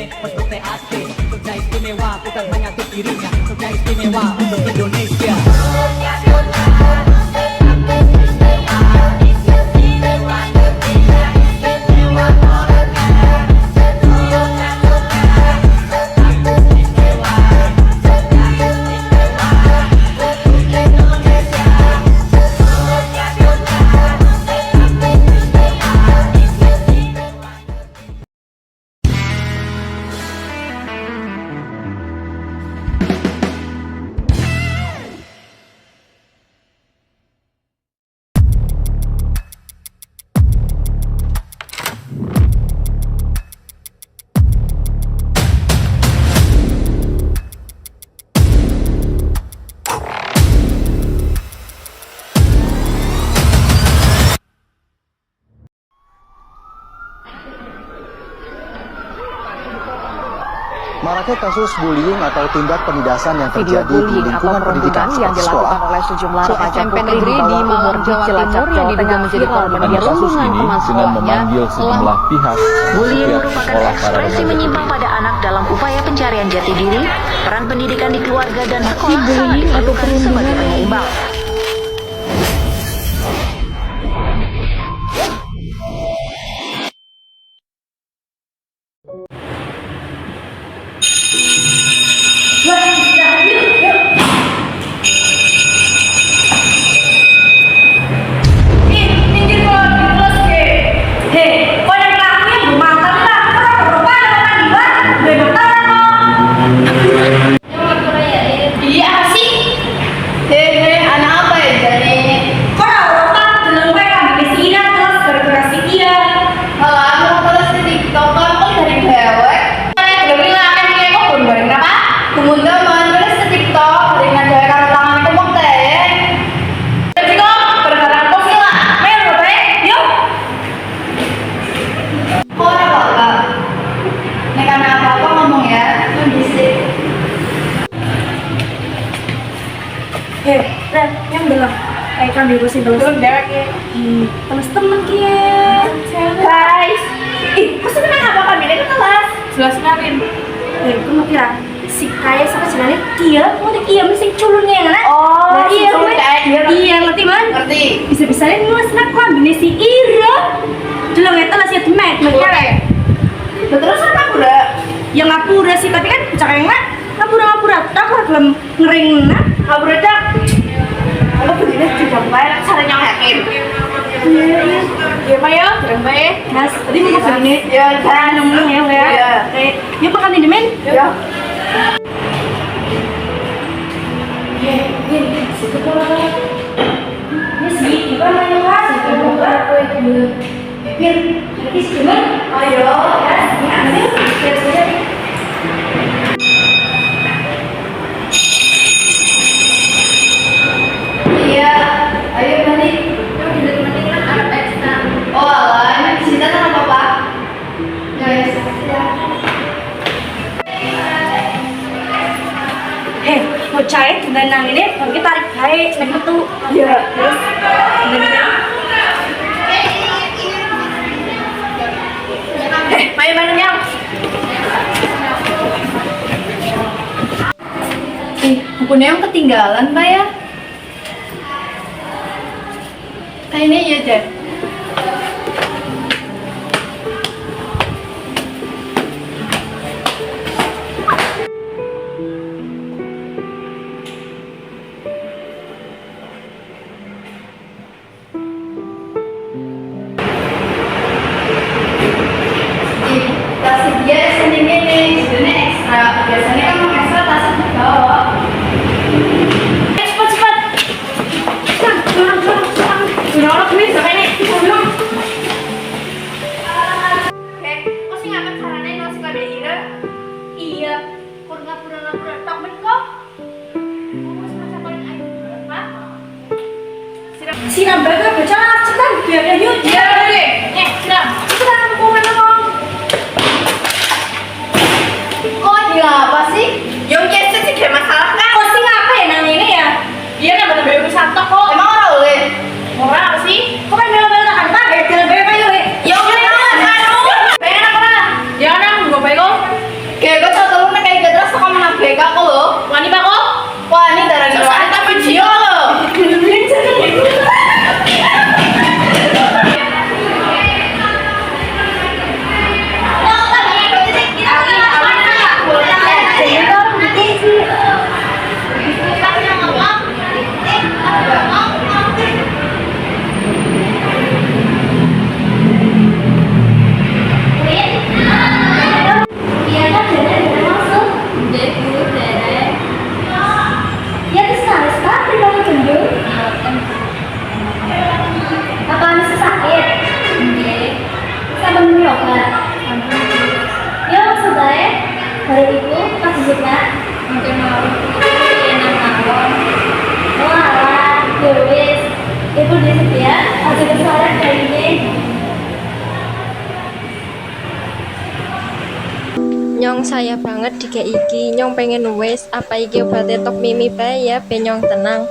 Facebook teh asli. Jogja istimewa bukan hanya untuk dirinya, Jogja istimewa untuk Indonesia. Maraknya kasus bullying atau tindak penindasan yang Video terjadi di lingkungan pendidikan yang dilakukan oleh sejumlah remaja putri di bawah umur di Cilacap, Jawa Tengah menjadi korban perundungan teman sekolahnya. Sejumlah pihak Bullying merupakan ekspresi menyimpang pada anak dalam upaya pencarian jati diri. Peran pendidikan di keluarga dan sekolah sangat diperlukan sebagai penyeimbang. Yang bilang kan diurusin terus teman-teman kia guys pasti kenapa apa kan beda kelas jelas ngarin kamu kira si kaya sama si Nani dia mau mesti culunnya kan iya ngerti man bisa-bisanya nulis nak kambingnya si Ira dulu nggak tahu sih temen terus apa udah yang ngapura sih tapi kan cakap yang ngapura tak belum ngering ngapura dak kalau begini juga bayar caranya yakin iya pak ya keren baik mas tadi mau begini ya jangan nemu ya yuk makan ini men ya situ kalau ini sih apa namanya mas itu bukan aku itu biar nanti sih ayo ya ini ambil biar saja. Cair dengan nang ini kita tarik baik naik betul ya terus main-main yang bukunya yang ketinggalan Mbak ya kayaknya iya deh. Biasanya kan mau ekstra tasnya dibawa. Cepat. Dorong nih sampai nih. Oke, kok sih ngapain caranya nasi kabeh ira? Iya, pura-pura tak men kok. Mau semacam paling ayo berapa? Siram baga baca cepetan biar dia yuk. Iya, deh. Siram. Cepetan komen ngomong. Kok gila apa sih? Yang keset sih kayak masalah kan? Kok sih ngapa ya nang ini ya? Iya kan bener bener wisata kok. Emang orang oleh? Orang apa sih? Kok pengen bela-bela kan tak? Bela-bela aja le. Ya udah kan. Pengen apa lah? Ya nang gue pego. Nyong saya banget di iki. Nyong pengen wes apa iki obat tok mimi bae ya benyong tenang.